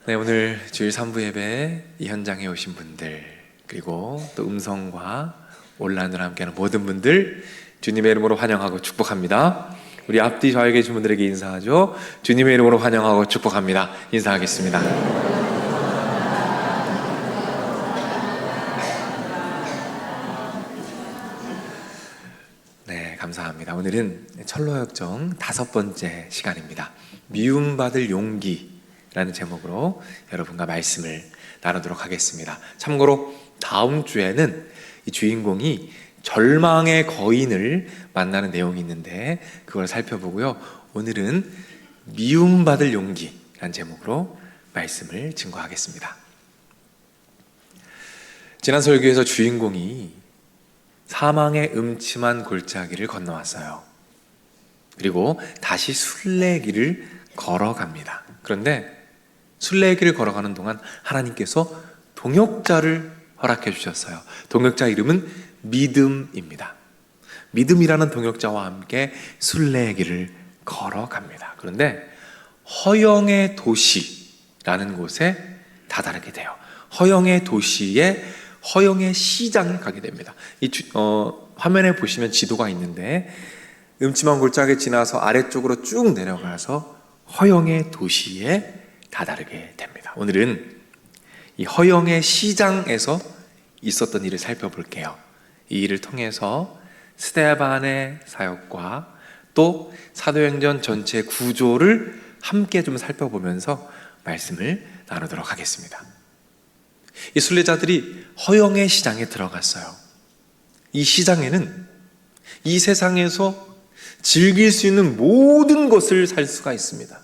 네, 오늘 주일 3부 예배 이 현장에 오신 분들, 그리고 또 음성과 온라인으로 함께하는 모든 분들 주님의 이름으로 환영하고 축복합니다. 우리 앞뒤 좌우에 계신 분들에게 인사하죠. 주님의 이름으로 환영하고 축복합니다. 인사하겠습니다. 네, 감사합니다. 오늘은 철로역정 5번째 시간입니다. 미움받을 용기라는 제목으로 여러분과 말씀을 나누도록 하겠습니다. 참고로 다음 주에는 이 주인공이 절망의 거인을 만나는 내용이 있는데 그걸 살펴보고요. 오늘은 미움받을 용기라는 제목으로 말씀을 증거하겠습니다. 지난 설교에서 주인공이 사망의 음침한 골짜기를 건너왔어요. 그리고 다시 순례길을 걸어갑니다. 그런데 순례길을 걸어가는 동안 하나님께서 동역자를 허락해 주셨어요. 동역자 이름은 믿음입니다. 믿음이라는 동역자와 함께 순례길을 걸어갑니다. 그런데 허영의 도시라는 곳에 다다르게 돼요. 허영의 도시에 허영의 시장을 가게 됩니다. 화면에 보시면 지도가 있는데 음침한 골짜기 지나서 아래쪽으로 쭉 내려가서 허영의 도시에 다다르게 됩니다. 오늘은 이 허영의 시장에서 있었던 일을 살펴볼게요. 이 일을 통해서 스데반의 사역과 또 사도행전 전체 구조를 함께 좀 살펴보면서 말씀을 나누도록 하겠습니다. 이 순례자들이 허영의 시장에 들어갔어요. 이 시장에는 이 세상에서 즐길 수 있는 모든 것을 살 수가 있습니다.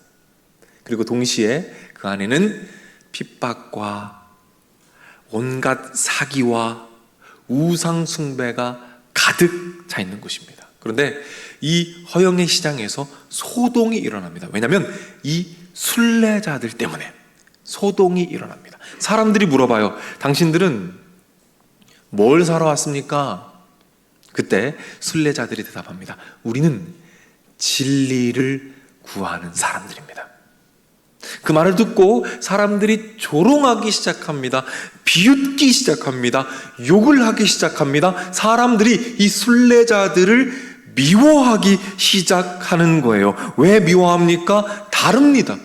그리고 동시에 그 안에는 핍박과 온갖 사기와 우상 숭배가 가득 차 있는 곳입니다. 그런데 이 허영의 시장에서 소동이 일어납니다. 왜냐하면 이 순례자들 때문에 소동이 일어납니다. 사람들이 물어봐요. 당신들은 뭘 사러 왔습니까? 그때 순례자들이 대답합니다. 우리는 진리를 구하는 사람들입니다. 그 말을 듣고 사람들이 조롱하기 시작합니다. 비웃기 시작합니다. 욕을 하기 시작합니다. 사람들이 이 순례자들을 미워하기 시작하는 거예요. 왜 미워합니까? 다릅니다.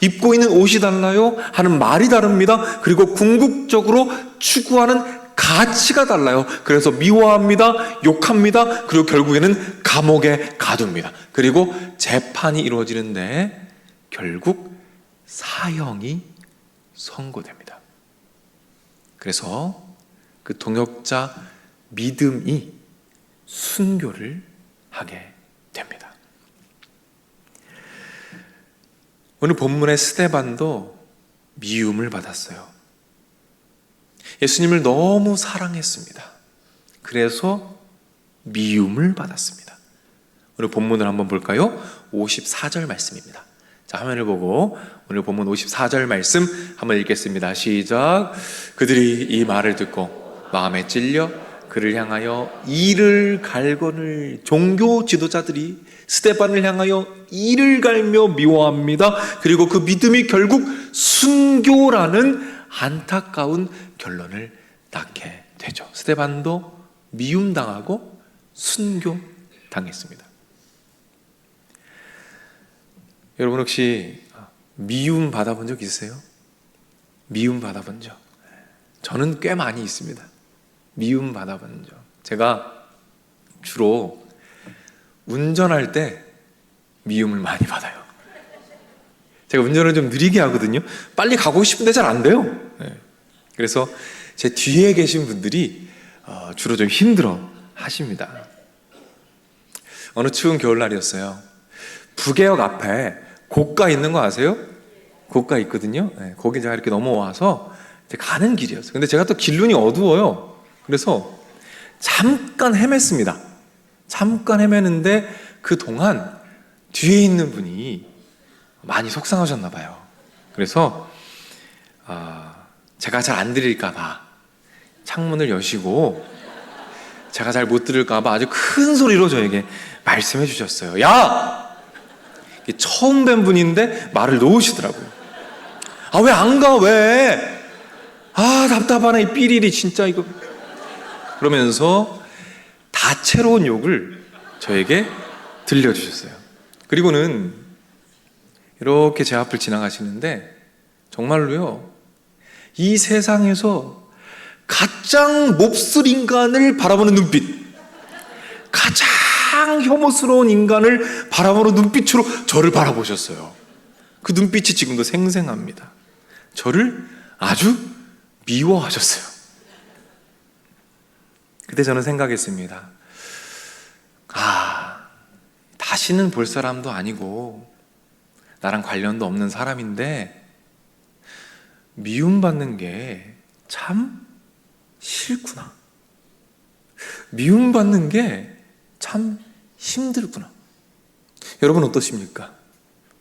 입고 있는 옷이 달라요. 하는 말이 다릅니다. 그리고 궁극적으로 추구하는 가치가 달라요. 그래서 미워합니다. 욕합니다. 그리고 결국에는 감옥에 가둡니다. 그리고 재판이 이루어지는데 결국 사형이 선고됩니다. 그래서 그 동역자 믿음이 순교를 하게 됩니다. 오늘 본문의 스데반도 미움을 받았어요. 예수님을 너무 사랑했습니다. 그래서 미움을 받았습니다. 오늘 본문을 한번 볼까요? 54절 말씀입니다. 자, 화면을 보고 오늘 본문 54절 말씀 한번 읽겠습니다. 시작. 그들이 이 말을 듣고 마음에 찔려 그를 향하여 이를 갈거늘 종교 지도자들이 스데반을 향하여 이를 갈며 미워합니다. 그리고 그 믿음이 결국 순교라는 안타까운 결론을 낳게 되죠. 스데반도 미움당하고 순교당했습니다. 여러분 혹시 미움 받아본 적 있으세요? 미움 받아본 적? 저는 꽤 많이 있습니다. 미움 받아본 적. 제가 주로 운전할 때 미움을 많이 받아요. 제가 운전을 좀 느리게 하거든요. 빨리 가고 싶은데 잘 안 돼요. 그래서 제 뒤에 계신 분들이 주로 좀 힘들어 하십니다. 어느 추운 겨울날이었어요. 부계역 앞에 고가 있는 거 아세요? 고가 있거든요. 거기 제가 이렇게 넘어와서 가는 길이었어요. 근데 제가 또 길눈이 어두워요. 그래서 잠깐 헤맸습니다. 잠깐 헤매는데 그동안 뒤에 있는 분이 많이 속상하셨나 봐요. 그래서 제가 잘 안 들릴까 봐 창문을 여시고 제가 잘 못 들을까 봐 아주 큰 소리로 저에게 말씀해 주셨어요. 야! 처음 뵌 분인데 말을 놓으시더라고요. 아, 왜 안 가? 왜? 아, 답답하네. 이 삐리리 진짜 이거. 그러면서 다채로운 욕을 저에게 들려주셨어요. 그리고는 이렇게 제 앞을 지나가시는데 정말로요, 이 세상에서 가장 몹쓸 인간을 바라보는 눈빛, 가장 혐오스러운 인간을 바라보는 눈빛으로 저를 바라보셨어요. 그 눈빛이 지금도 생생합니다. 저를 아주 미워하셨어요. 그때 저는 생각했습니다. 아, 다시는 볼 사람도 아니고 나랑 관련도 없는 사람인데 미움받는 게 참 싫구나. 미움받는 게 참 힘들구나. 여러분 어떠십니까?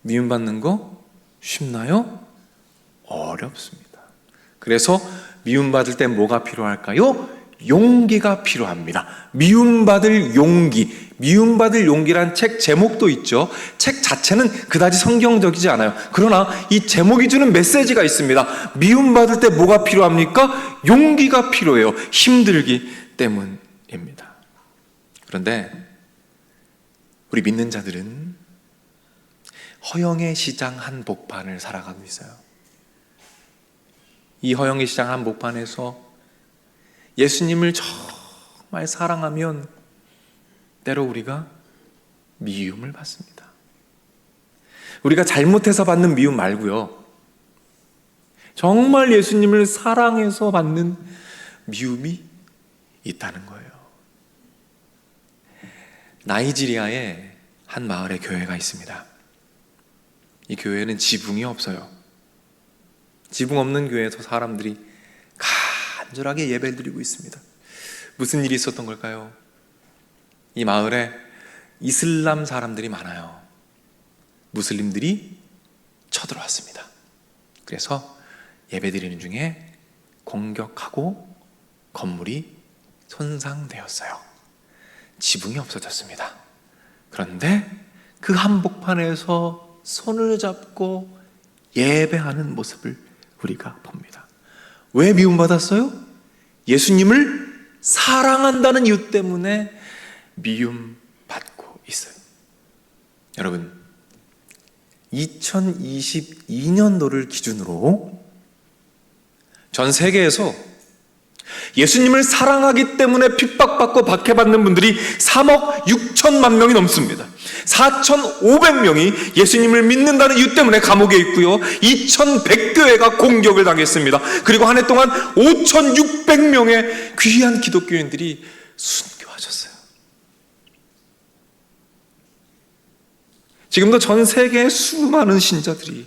미움받는 거 쉽나요? 어렵습니다. 그래서 미움받을 때 뭐가 필요할까요? 용기가 필요합니다. 미움받을 용기. 미움받을 용기란 책 제목도 있죠. 책 자체는 그다지 성경적이지 않아요. 그러나 이 제목이 주는 메시지가 있습니다. 미움받을 때 뭐가 필요합니까? 용기가 필요해요. 힘들기 때문입니다. 그런데 우리 믿는 자들은 허영의 시장 한복판을 살아가고 있어요. 이 허영의 시장 한복판에서 예수님을 정말 사랑하면 때로 우리가 미움을 받습니다. 우리가 잘못해서 받는 미움 말고요, 정말 예수님을 사랑해서 받는 미움이 있다는 거예요. 나이지리아에 한 마을에 교회가 있습니다. 이 교회는 지붕이 없어요. 지붕 없는 교회에서 사람들이 간절하게 예배를 드리고 있습니다. 무슨 일이 있었던 걸까요? 이 마을에 이슬람 사람들이 많아요. 무슬림들이 쳐들어왔습니다. 그래서 예배 드리는 중에 공격하고 건물이 손상되었어요. 지붕이 없어졌습니다. 그런데 그 한복판에서 손을 잡고 예배하는 모습을 우리가 봅니다. 왜 미움받았어요? 예수님을 사랑한다는 이유 때문에 미움받고 있어요. 여러분, 2022년도를 기준으로 전 세계에서 예수님을 사랑하기 때문에 핍박받고 박해받는 분들이 3억 6천만 명이 넘습니다. 4,500명이 예수님을 믿는다는 이유 때문에 감옥에 있고요, 2,100교회가 공격을 당했습니다. 그리고 한 해 동안 5,600명의 귀한 기독교인들이 순교하셨어요. 지금도 전 세계의 수많은 신자들이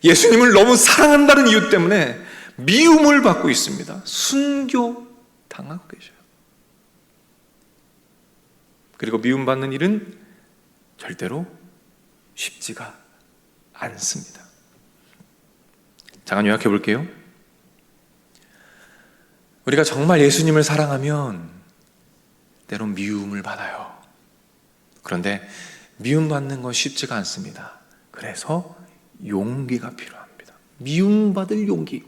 예수님을 너무 사랑한다는 이유 때문에 미움을 받고 있습니다. 순교 당하고 계셔요. 그리고 미움받는 일은 절대로 쉽지가 않습니다. 잠깐 요약해 볼게요. 우리가 정말 예수님을 사랑하면 때론 미움을 받아요. 그런데 미움받는 건 쉽지가 않습니다. 그래서 용기가 필요합니다. 미움받을 용기.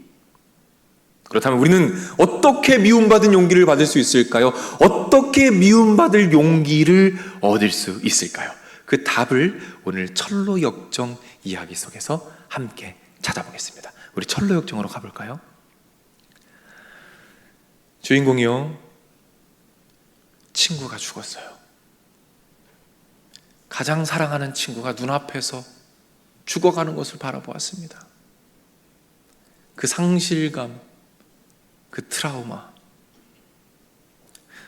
그렇다면 우리는 어떻게 미움받은 용기를 받을 수 있을까요? 어떻게 미움받을 용기를 얻을 수 있을까요? 그 답을 오늘 철로 역정 이야기 속에서 함께 찾아보겠습니다. 우리 철로 역정으로 가볼까요? 주인공이요, 친구가 죽었어요. 가장 사랑하는 친구가 눈앞에서 죽어가는 것을 바라보았습니다. 그 상실감, 그 트라우마,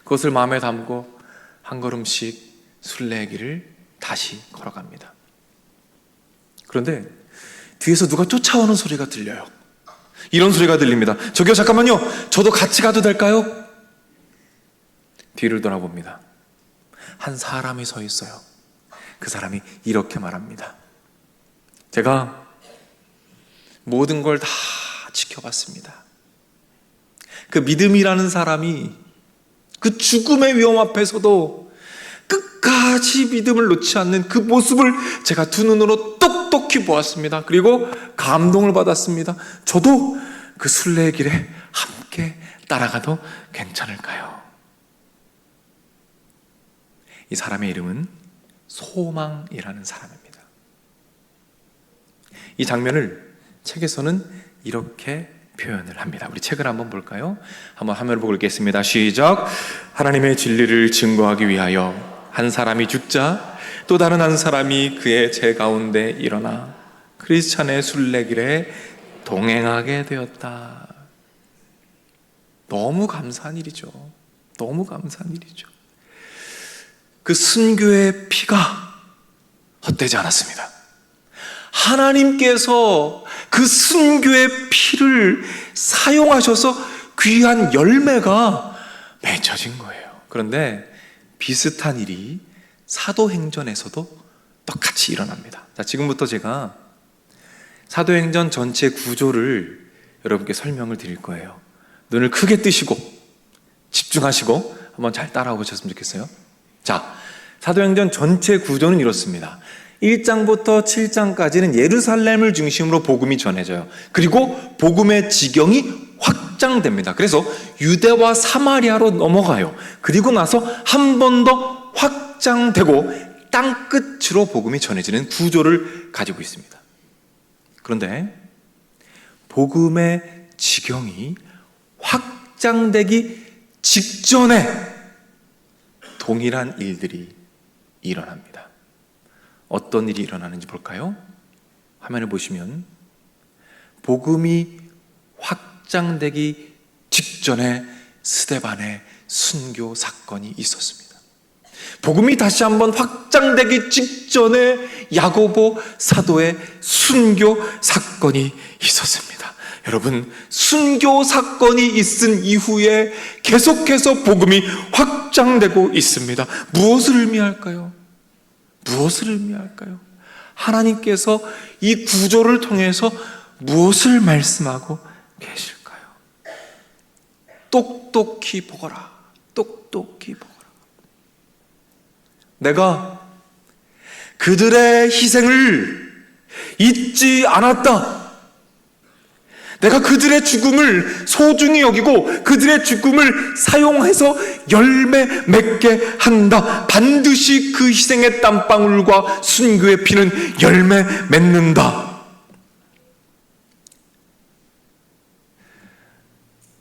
그것을 마음에 담고 한 걸음씩 순례길을 다시 걸어갑니다. 그런데 뒤에서 누가 쫓아오는 소리가 들려요. 이런 소리가 들립니다. 저기요, 잠깐만요, 저도 같이 가도 될까요? 뒤를 돌아봅니다. 한 사람이 서 있어요. 그 사람이 이렇게 말합니다. 제가 모든 걸 다 지켜봤습니다. 그 믿음이라는 사람이 그 죽음의 위험 앞에서도 끝까지 믿음을 놓지 않는 그 모습을 제가 두 눈으로 똑똑히 보았습니다. 그리고 감동을 받았습니다. 저도 그 순례의 길에 함께 따라가도 괜찮을까요? 이 사람의 이름은 소망이라는 사람입니다. 이 장면을 책에서는 이렇게 표현을 합니다. 우리 책을 한번 볼까요? 한번 화면을 보고 읽겠습니다. 시작. 하나님의 진리를 증거하기 위하여 한 사람이 죽자 또 다른 한 사람이 그의 제 가운데 일어나 크리스찬의 순례길에 동행하게 되었다. 너무 감사한 일이죠. 너무 감사한 일이죠. 그 순교의 피가 헛되지 않았습니다. 하나님께서 그 순교의 피를 사용하셔서 귀한 열매가 맺혀진 거예요. 그런데 비슷한 일이 사도행전에서도 똑같이 일어납니다. 자, 지금부터 제가 사도행전 전체 구조를 여러분께 설명을 드릴 거예요. 눈을 크게 뜨시고 집중하시고 한번 잘 따라와 보셨으면 좋겠어요. 자, 사도행전 전체 구조는 이렇습니다. 1장부터 7장까지는 예루살렘을 중심으로 복음이 전해져요. 그리고 복음의 지경이 확장됩니다. 그래서 유대와 사마리아로 넘어가요. 그리고 나서 한 번 더 확장되고 땅끝으로 복음이 전해지는 구조를 가지고 있습니다. 그런데 복음의 지경이 확장되기 직전에 동일한 일들이 일어납니다. 어떤 일이 일어나는지 볼까요? 화면을 보시면 복음이 확장되기 직전에 스데반의 순교 사건이 있었습니다. 복음이 다시 한번 확장되기 직전에 야고보 사도의 순교 사건이 있었습니다. 여러분, 순교 사건이 있은 이후에 계속해서 복음이 확장되고 있습니다. 무엇을 의미할까요? 무엇을 의미할까요? 하나님께서 이 구조를 통해서 무엇을 말씀하고 계실까요? 똑똑히 보거라. 똑똑히 보거라. 내가 그들의 희생을 잊지 않았다. 내가 그들의 죽음을 소중히 여기고 그들의 죽음을 사용해서 열매 맺게 한다. 반드시 그 희생의 땀방울과 순교의 피는 열매 맺는다.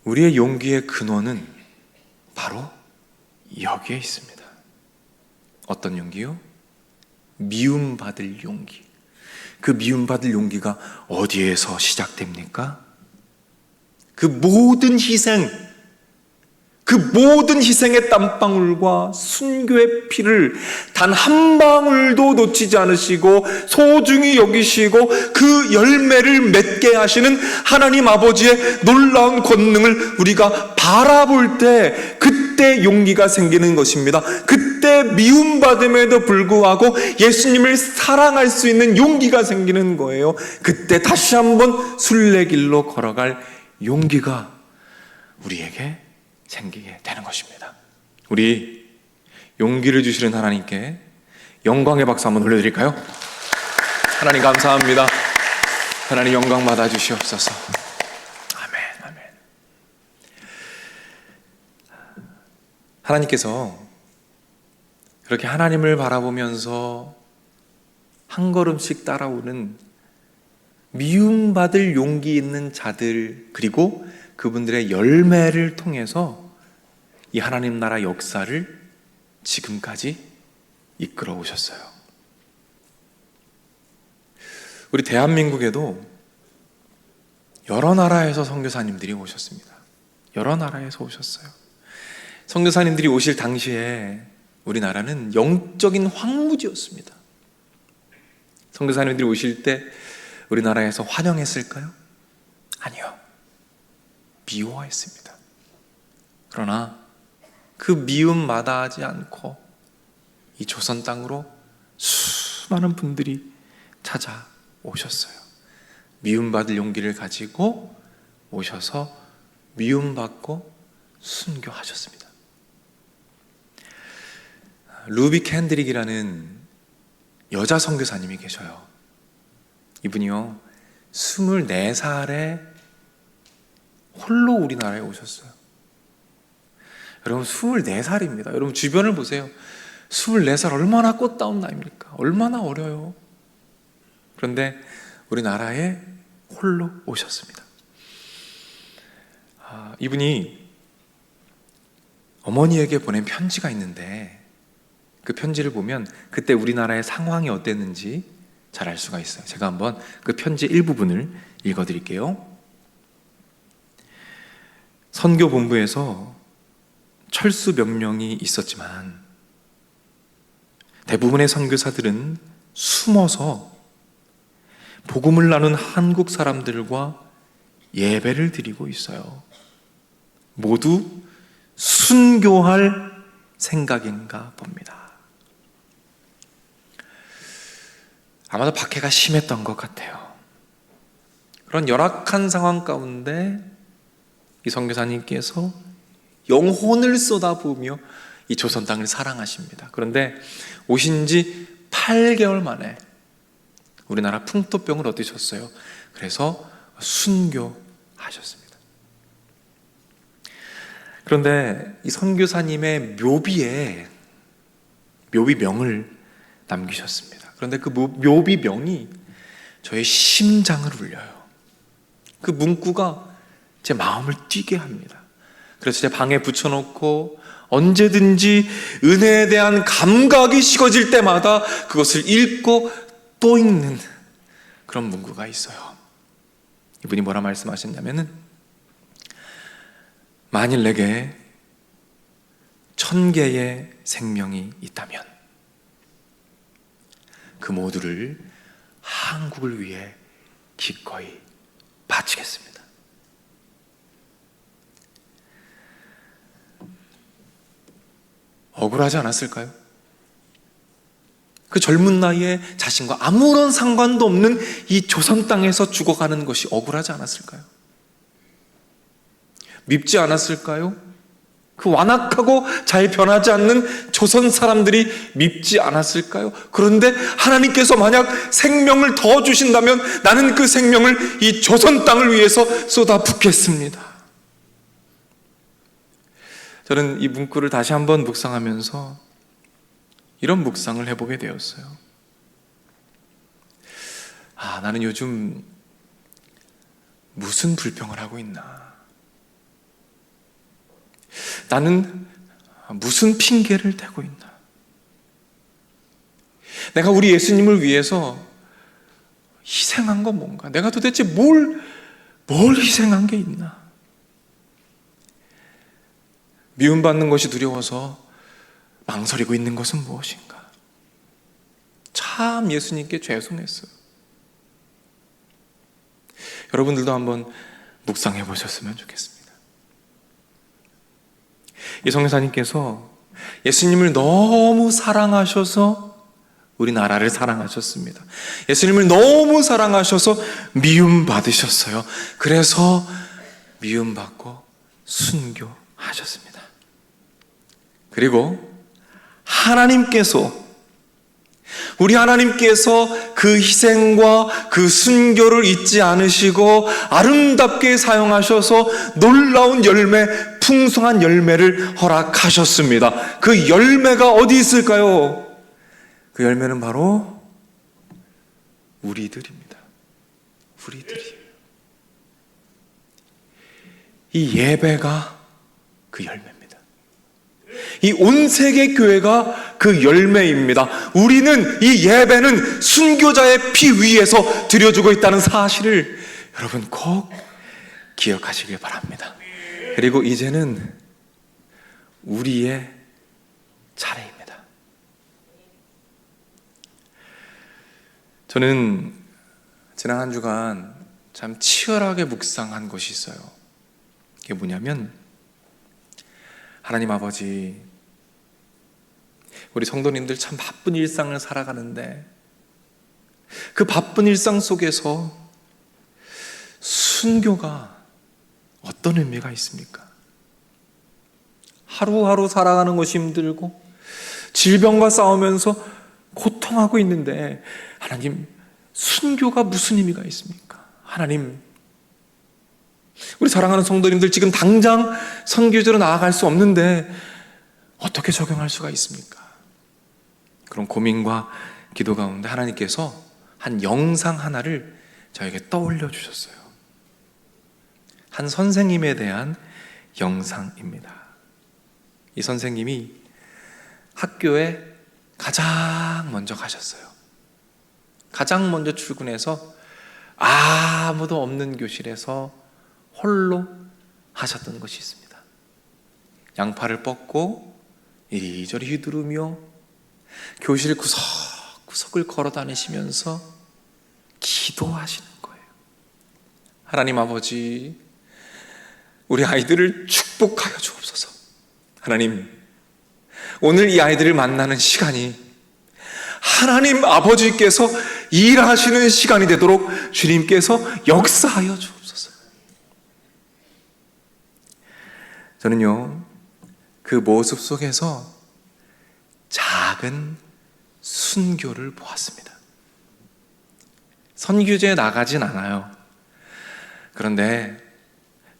우리의 용기의 근원은 바로 여기에 있습니다. 어떤 용기요? 미움받을 용기. 그 미움받을 용기가 어디에서 시작됩니까? 그 모든 희생, 그 모든 희생의 땀방울과 순교의 피를 단 한 방울도 놓치지 않으시고 소중히 여기시고 그 열매를 맺게 하시는 하나님 아버지의 놀라운 권능을 우리가 바라볼 때 그때 용기가 생기는 것입니다. 그때 미움받음에도 불구하고 예수님을 사랑할 수 있는 용기가 생기는 거예요. 그때 다시 한번 순례길로 걸어갈 용기가 우리에게 생기게 되는 것입니다. 우리 용기를 주시는 하나님께 영광의 박수 한번 올려드릴까요? 하나님 감사합니다. 하나님 영광 받아 주시옵소서. 아멘, 아멘. 하나님께서 그렇게 하나님을 바라보면서 한 걸음씩 따라오는 미움받을 용기 있는 자들, 그리고 그분들의 열매를 통해서 이 하나님 나라 역사를 지금까지 이끌어 오셨어요. 우리 대한민국에도 여러 나라에서 선교사님들이 오셨습니다. 여러 나라에서 오셨어요. 선교사님들이 오실 당시에 우리나라는 영적인 황무지였습니다. 선교사님들이 오실 때 우리나라에서 환영했을까요? 아니요. 미워했습니다. 그러나 그 미움 마다하지 않고 이 조선 땅으로 수많은 분들이 찾아오셨어요. 미움받을 용기를 가지고 오셔서 미움받고 순교하셨습니다. 루비 캔드릭이라는 여자 선교사님이 계셔요. 이분이요 24살에 홀로 우리나라에 오셨어요. 여러분 24살입니다. 여러분 주변을 보세요. 24살 얼마나 꽃다운 나이입니까? 얼마나 어려요. 그런데 우리나라에 홀로 오셨습니다. 이분이 어머니에게 보낸 편지가 있는데 그 편지를 보면 그때 우리나라의 상황이 어땠는지 잘 알 수가 있어요. 제가 한번 그 편지 일부분을 읽어드릴게요. 선교본부에서 철수 명령이 있었지만 대부분의 선교사들은 숨어서 복음을 나눈 한국 사람들과 예배를 드리고 있어요. 모두 순교할 생각인가 봅니다. 아마도 박해가 심했던 것 같아요. 그런 열악한 상황 가운데 이 선교사님께서 영혼을 쏟아부으며 이 조선 땅을 사랑하십니다. 그런데 오신 지 8개월 만에 우리나라 풍토병을 얻으셨어요. 그래서 순교하셨습니다. 그런데 이 선교사님의 묘비에 묘비명을 남기셨습니다. 그런데 그 묘비명이 저의 심장을 울려요. 그 문구가 제 마음을 뛰게 합니다. 그래서 제 방에 붙여놓고 언제든지 은혜에 대한 감각이 식어질 때마다 그것을 읽고 또 읽는 그런 문구가 있어요. 이분이 뭐라 말씀하셨냐면은 만일 내게 1000개의 생명이 있다면 그 모두를 한국을 위해 기꺼이 바치겠습니다. 억울하지 않았을까요? 그 젊은 나이에 자신과 아무런 상관도 없는 이 조선 땅에서 죽어가는 것이 억울하지 않았을까요? 밉지 않았을까요? 그 완악하고 잘 변하지 않는 조선 사람들이 밉지 않았을까요? 그런데 하나님께서 만약 생명을 더 주신다면 나는 그 생명을 이 조선 땅을 위해서 쏟아붓겠습니다. 저는 이 문구를 다시 한번 묵상하면서 이런 묵상을 해보게 되었어요. 나는 요즘 무슨 불평을 하고 있나? 나는 무슨 핑계를 대고 있나? 내가 우리 예수님을 위해서 희생한 건 뭔가? 내가 도대체 뭘 희생한 게 있나? 미움받는 것이 두려워서 망설이고 있는 것은 무엇인가? 참 예수님께 죄송했어요. 여러분들도 한번 묵상해 보셨으면 좋겠습니다. 이 선교사님께서 예수님을 너무 사랑하셔서 우리나라를 사랑하셨습니다. 예수님을 너무 사랑하셔서 미움받으셨어요. 그래서 미움받고 순교하셨습니다. 그리고 우리 하나님께서 그 희생과 그 순교를 잊지 않으시고 아름답게 사용하셔서 놀라운 열매, 풍성한 열매를 허락하셨습니다. 그 열매가 어디 있을까요? 그 열매는 바로 우리들입니다. 우리들이에요. 이 예배가 그 열매입니다. 이 온 세계 교회가 그 열매입니다. 우리는 이 예배는 순교자의 피 위에서 드려주고 있다는 사실을 여러분 꼭 기억하시길 바랍니다. 그리고 이제는 우리의 차례입니다. 저는 지난 한 주간 참 치열하게 묵상한 것이 있어요. 그게 뭐냐면 하나님 아버지, 우리 성도님들 참 바쁜 일상을 살아가는데 그 바쁜 일상 속에서 순교가 어떤 의미가 있습니까? 하루하루 살아가는 것이 힘들고 질병과 싸우면서 고통하고 있는데, 하나님, 순교가 무슨 의미가 있습니까? 하나님, 우리 사랑하는 성도님들, 지금 당장 선교지로 나아갈 수 없는데 어떻게 적용할 수가 있습니까? 그런 고민과 기도 가운데 하나님께서 한 영상 하나를 저에게 떠올려 주셨어요. 한 선생님에 대한 영상입니다. 이 선생님이 학교에 가장 먼저 가셨어요. 가장 먼저 출근해서 아무도 없는 교실에서 홀로 하셨던 것이 있습니다. 양팔을 뻗고 이리저리 휘두르며 교실 구석구석을 걸어 다니시면서 기도하시는 거예요. 하나님 아버지, 우리 아이들을 축복하여 주옵소서. 하나님, 오늘 이 아이들을 만나는 시간이 하나님 아버지께서 일하시는 시간이 되도록 주님께서 역사하여 주옵소서. 저는요, 그 모습 속에서 작은 순교를 보았습니다. 선교지에 나가진 않아요. 그런데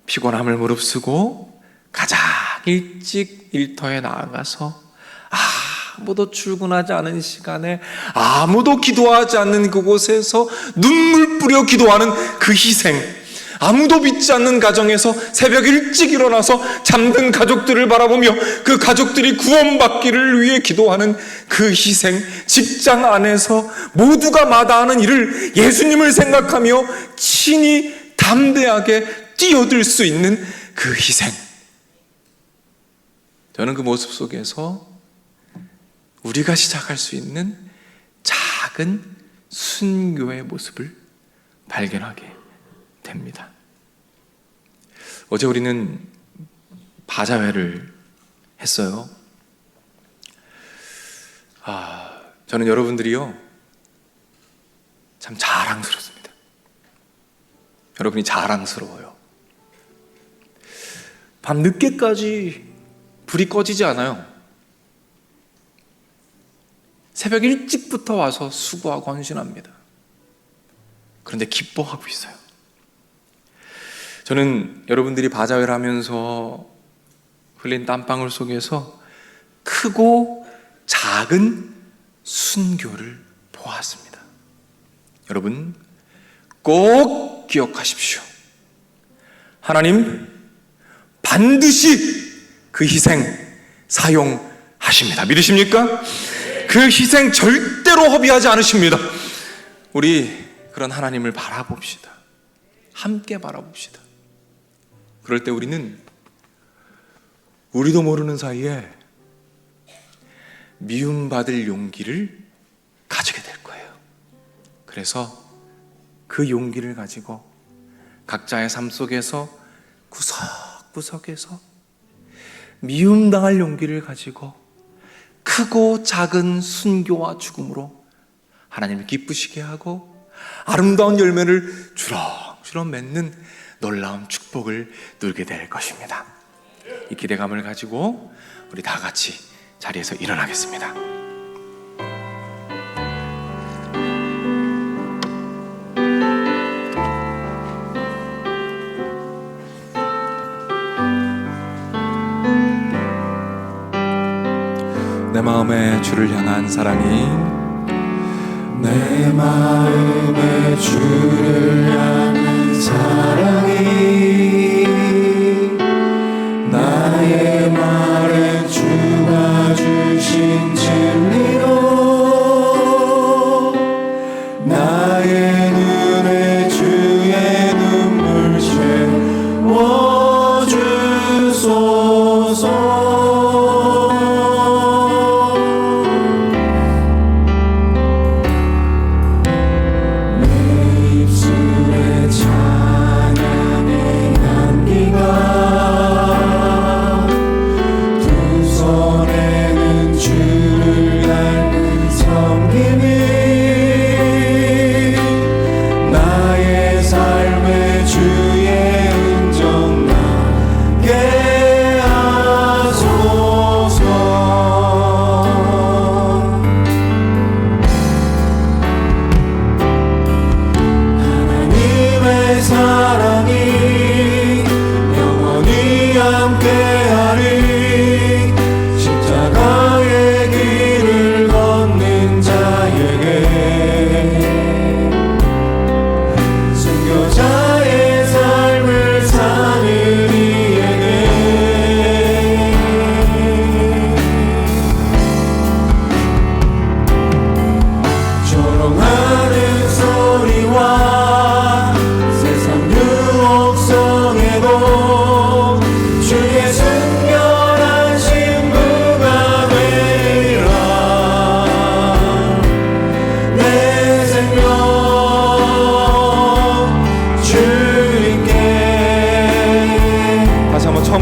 피곤함을 무릅쓰고 가장 일찍 일터에 나아가서 아무도 출근하지 않은 시간에 아무도 기도하지 않는 그곳에서 눈물 뿌려 기도하는 그 희생, 아무도 믿지 않는 가정에서 새벽 일찍 일어나서 잠든 가족들을 바라보며 그 가족들이 구원받기를 위해 기도하는 그 희생, 직장 안에서 모두가 마다하는 일을 예수님을 생각하며 친히 담대하게 뛰어들 수 있는 그 희생, 저는 그 모습 속에서 우리가 시작할 수 있는 작은 순교의 모습을 발견하게 됩니다. 어제 우리는 바자회를 했어요. 저는 여러분들이요, 참 자랑스럽습니다. 여러분이 자랑스러워요. 밤 늦게까지 불이 꺼지지 않아요. 새벽 일찍부터 와서 수고하고 헌신합니다. 그런데 기뻐하고 있어요. 저는 여러분들이 바자회를 하면서 흘린 땀방울 속에서 크고 작은 순교를 보았습니다. 여러분, 꼭 기억하십시오. 하나님 반드시 그 희생 사용하십니다. 믿으십니까? 그 희생 절대로 허비하지 않으십니다. 우리 그런 하나님을 바라봅시다. 함께 바라봅시다. 그럴 때 우리는 우리도 모르는 사이에 미움받을 용기를 가지게 될 거예요. 그래서 그 용기를 가지고 각자의 삶 속에서 구석구석에서 미움당할 용기를 가지고 크고 작은 순교와 죽음으로 하나님을 기쁘시게 하고 아름다운 열매를 주렁주렁 맺는 놀라운 축복을 누리게 될 것입니다. 이 기대감을 가지고 우리 다 같이 자리에서 일어나겠습니다. 내 마음에 주를 향한 사랑이, 내 마음에 주를 향한 사랑이, 나의 말에 주가 주신 진리로, 나의 눈에 주의 눈물 채워주소서.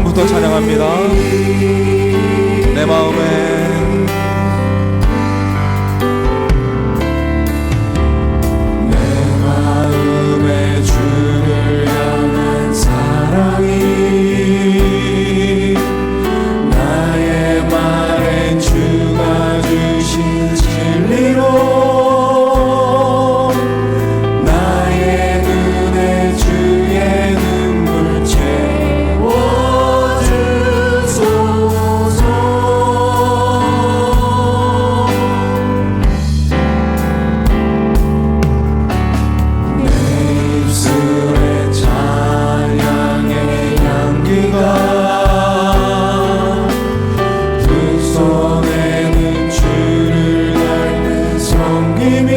마음부터 찬양합니다. 내 마음에 주를 향한 사랑이 나의 말엔 주가 주신 진리로 나의 눈에 주의 눈물 채워주소서. 입술에 찬양의 향기가 두 손에는 주를 닮은 섬김이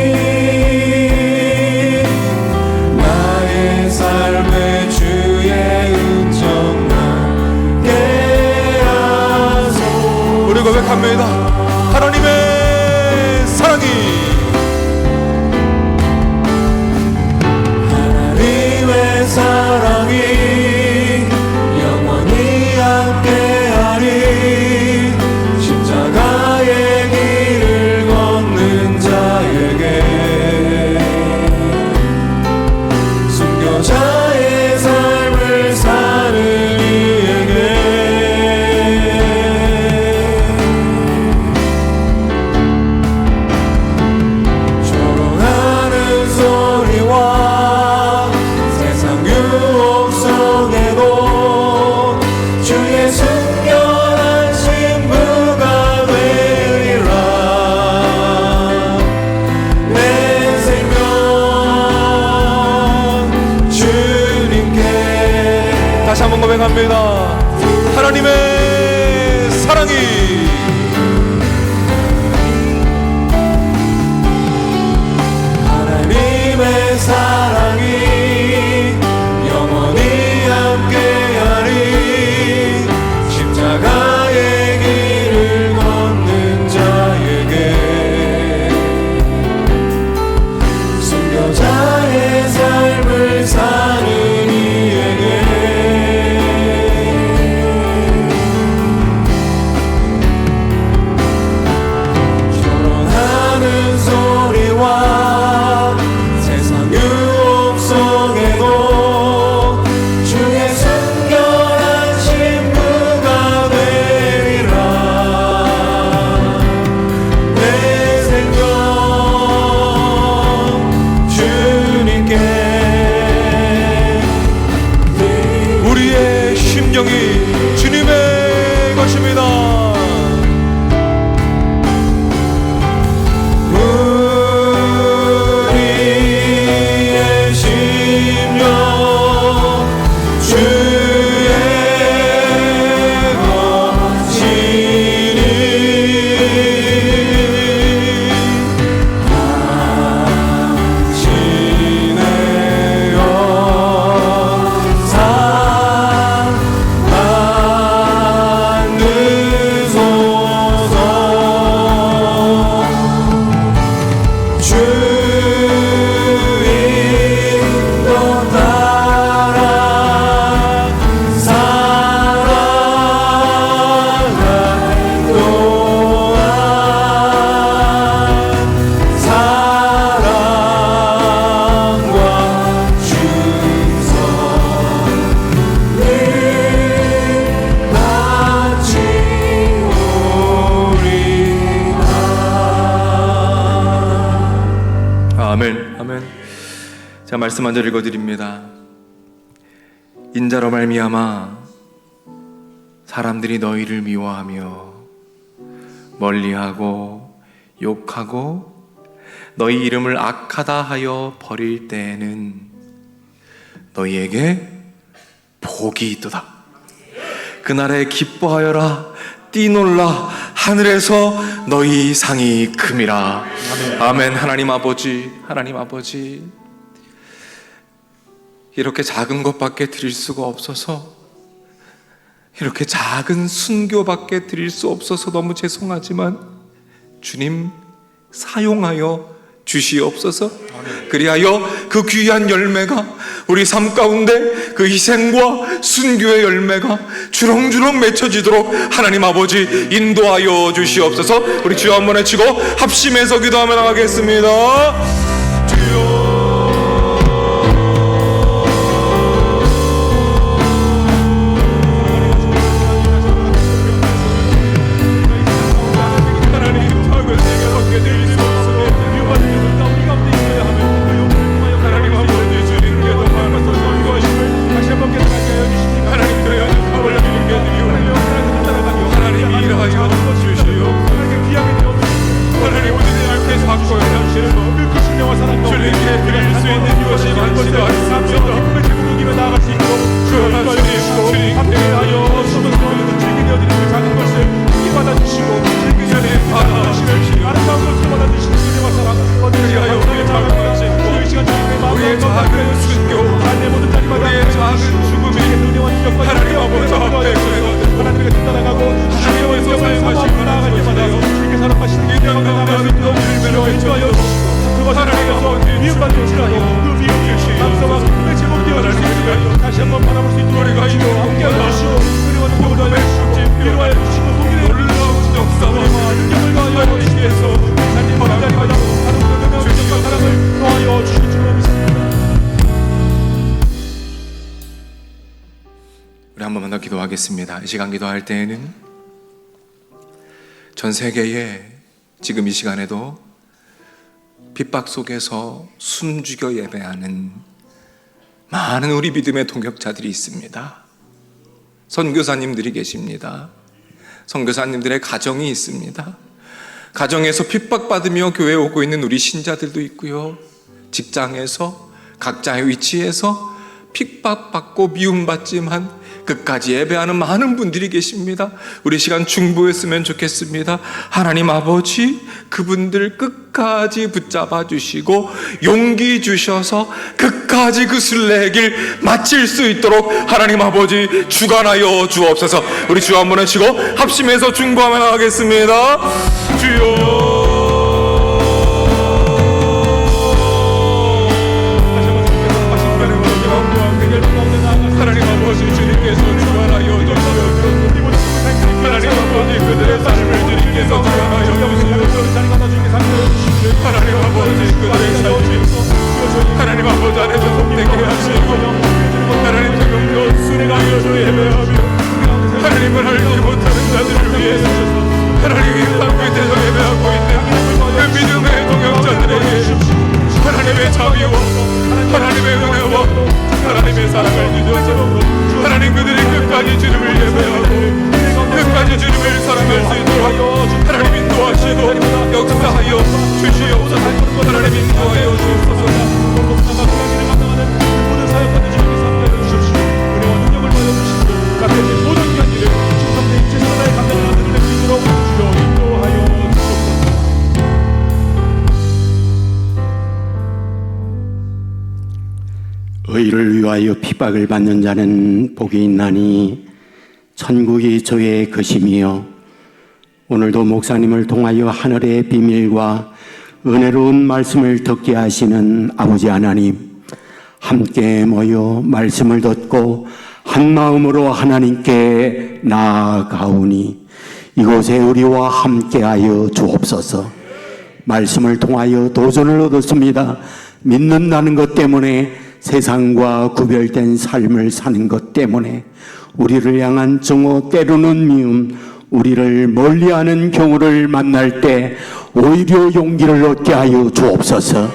나의 삶의 주의 은정 나게 하소. 우리 고백합니다. 하나님의 사랑이 하나님의 사랑이 영원히 함께하리. 십자가의 길을 걷는 자에게 순교자의 삶을 사는 이에게 조롱하는 소리와 세상 유혹 속에도 주의 순결한 신부가 되리라. 내 생명 주님께. 다시 한번 고백합니다. 하나님의 사랑이 하나님의 사랑이 영원히 함께하리. 십자가의 길을 걷는 자에게 순교자의 삶을 사는 이에게 조롱하는 소리와 세상 유혹 속에도 주의 순결한 신부가 되리라. 내 생명 주님께. 우리의 심령이 주님의 것입니다. 우리의 심령 주의 것이니 당신의 영상 만드소서. 주 인도 따라 살아갈 동안 사랑과 충성을 바치오리라. 아멘. 아멘. 자, 말씀 한 절 읽어드립니다. 인자로 말미암아 사람들이 너희를 미워하며 멀리하고 욕하고 너희 이름을 악하다 하여 버릴 때에는 너희에게 복이 있도다. 그날에 기뻐하여라 뛰놀라 하늘에서 너희 상이 큼이라. 아멘. 하나님 아버지, 하나님 아버지, 이렇게 작은 것밖에 드릴 수가 없어서, 이렇게 작은 순교밖에 드릴 수 없어서 너무 죄송하지만 주님 사용하여 주시옵소서. 그리하여 그 귀한 열매가 우리 삶 가운데 그 희생과 순교의 열매가 주렁주렁 맺혀지도록 하나님 아버지 인도하여 주시옵소서. 우리 주여 한번 외치고 합심해서 기도하며 나가겠습니다. 우리 한 번만 더 기도하겠습니다. 이 시간 기도할 때에는 전 세계에 지금 이 시간에도 핍박 속에서 숨죽여 예배하는 많은 우리 믿음의 동역자들이 있습니다. 선교사님들이 계십니다. 선교사님들의 가정이 있습니다. 가정에서 핍박받으며 교회에 오고 있는 우리 신자들도 있고요. 직장에서 각자의 위치에서 핍박받고 미움받지만 끝까지 예배하는 많은 분들이 계십니다. 우리 시간 중보했으면 좋겠습니다. 하나님 아버지, 그분들 끝까지 붙잡아 주시고 용기 주셔서 끝까지 그 순례의 길 마칠 수 있도록 하나님 아버지 주관하여 주옵소서. 우리 주 한번 외치고 합심해서 중보하며 나가겠습니다. 주여, 하나님 아버지 주님께서 주관하여 주시옵소서. 하나님 아버지 그들의 삶을 주님께서 주관하여 주시옵소서. 하나님 아버지 그들의 삶이 하나님 아버지 안에서 속되게 하시고 하나님 태경도 순례하여 예배하며 하나님을 알지 못하는 자들을 위해서 하나님이 함께 대서 예배하고 있는 그 믿음의 동역자들에게 하나님의 자비와 하나님의 은혜와 하나님의 사랑을 주셔서 하나님 그들이 끝까지 주님을 예배하고 끝까지 주님을 사랑할 수 있도록 하나님 인도하시고 역사하여 주시옵소서. 하나님 인도하여 주옵소서. 의를 위하여 핍박을 받는 자는 복이 있나니 천국이 저의 것이며, 오늘도 목사님을 통하여 하늘의 비밀과 은혜로운 말씀을 듣게 하시는 아버지 하나님, 함께 모여 말씀을 듣고 한 마음으로 하나님께 나아가오니 이곳에 우리와 함께하여 주옵소서. 말씀을 통하여 도전을 얻었습니다. 믿는다는 것 때문에, 세상과 구별된 삶을 사는 것 때문에 우리를 향한 정오, 때로는 미움, 우리를 멀리하는 경우를 만날 때 오히려 용기를 얻게 하여 주옵소서.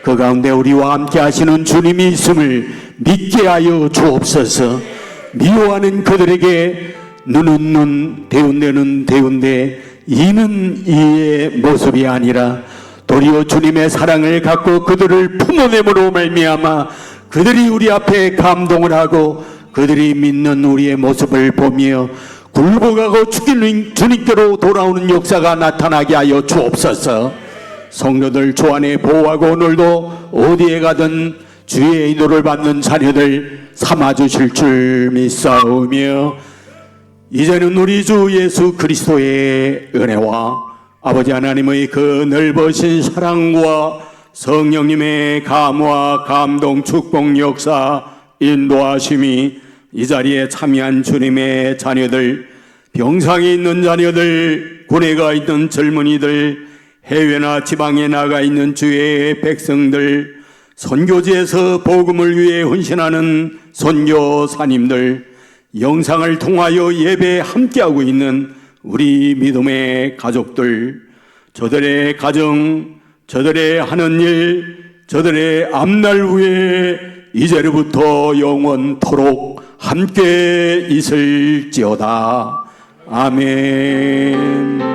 그 가운데 우리와 함께 하시는 주님이 있음을 믿게 하여 주옵소서. 미워하는 그들에게 눈은 눈, 대운대는 대운대, 이는 이의 모습이 아니라 도리어 주님의 사랑을 갖고 그들을 품어냄으로 말미암아 그들이 우리 앞에 감동을 하고 그들이 믿는 우리의 모습을 보며 굴복하고 죽이는 주님께로 돌아오는 역사가 나타나게 하여 주옵소서. 성도들 주 안에 보호하고 오늘도 어디에 가든 주의 인도를 받는 자녀들 삼아주실 줄 믿사오며, 이제는 우리 주 예수 그리스도의 은혜와 아버지 하나님의 그 넓으신 사랑과 성령님의 감화 감동 축복 역사 인도하심이 이 자리에 참여한 주님의 자녀들, 병상에 있는 자녀들, 군에 가 있는 젊은이들, 해외나 지방에 나가 있는 주의 백성들, 선교지에서 복음을 위해 헌신하는 선교사님들, 영상을 통하여 예배에 함께하고 있는 우리 믿음의 가족들, 저들의 가정, 저들의 하는 일, 저들의 앞날 후에 이제로부터 영원토록 함께 있을지어다. 아멘.